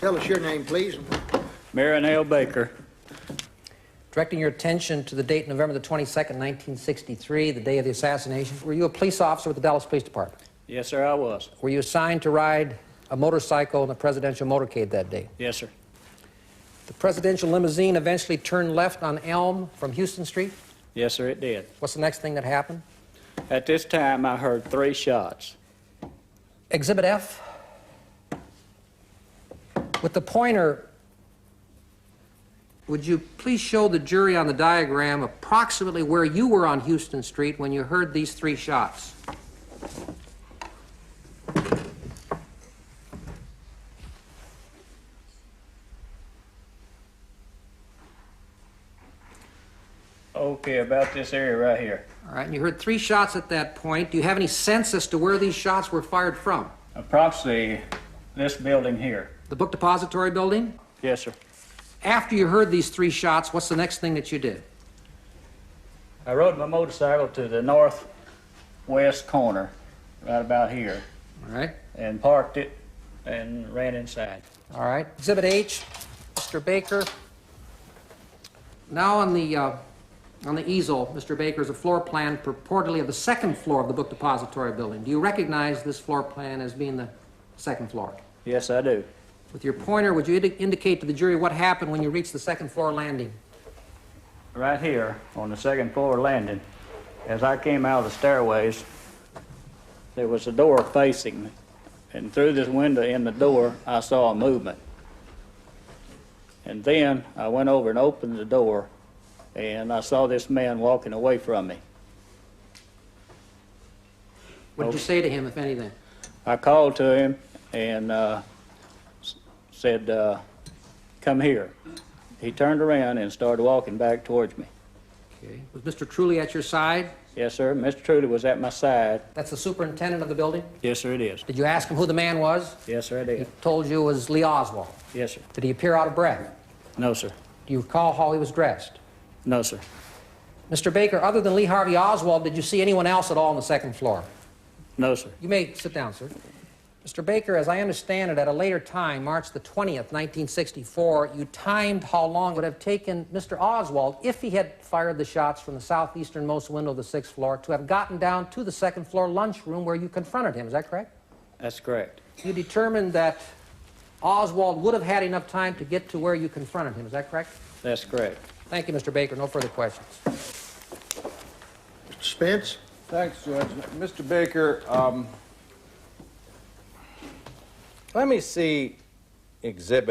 Tell us your name, please. Marrion L. Baker. Directing your attention to the date November the 22nd, 1963, the day of the assassination. Were you a police officer with the Dallas Police Department? Yes, sir, I was. Were you assigned to ride a motorcycle in the presidential motorcade that day? Yes, sir. The presidential limousine eventually turned left on Elm from Houston Street? Yes, sir, it did. What's the next thing that happened? At this time, I heard 3 shots. Exhibit F. With the pointer, would you please show the jury on the diagram approximately where you were on Houston Street when you heard these 3 shots? Okay, about this area right here. All right, and you heard 3 shots at that point. Do you have any sense as to where these shots were fired from? Approximately this building here. The book depository building? Yes, sir. After you heard these 3 shots, what's the next thing that you did? I rode my motorcycle to the northwest corner, right about here, All right. and parked it and ran inside. All right. Exhibit H, Mr. Baker. Now on the easel, Mr. Baker, is a floor plan purportedly of the 2nd floor of the book depository building. Do you recognize this floor plan as being the 2nd floor? Yes, I do. With your pointer, would you indicate to the jury what happened when you reached the 2nd floor landing? Right here on the 2nd floor landing, as I came out of the stairways, there was a door facing me. And through this window in the door, I saw a movement. And then I went over and opened the door, and I saw this man walking away from me. What did you say to him, if anything? I called to him and said, come here. He turned around and started walking back towards me. Okay. Was Mr. Truly at your side? Yes, sir. Mr. Trudy was at my side. That's the superintendent of the building? Yes, sir, it is. Did you ask him who the man was? Yes, sir, I He did. told you it was Lee Oswald. Yes, sir. Did he appear out of breath? No, sir. Do you recall how he was dressed? No, sir. Mr. Baker, other than Lee Harvey Oswald, did you see anyone else at all on the 2nd floor? No, sir. You may sit down, sir. Mr. Baker, as I understand it, at a later time, March the 20th, 1964, you timed how long it would have taken Mr. Oswald, if he had fired the shots from the southeasternmost window of the 6th floor, to have gotten down to the 2nd floor lunchroom where you confronted him. Is that correct? That's correct. You determined that Oswald would have had enough time to get to where you confronted him. Is that correct? That's correct. Thank you, Mr. Baker. No further questions. Mr. Spence? Thanks, Judge. Mr. Baker, let me see Exhibit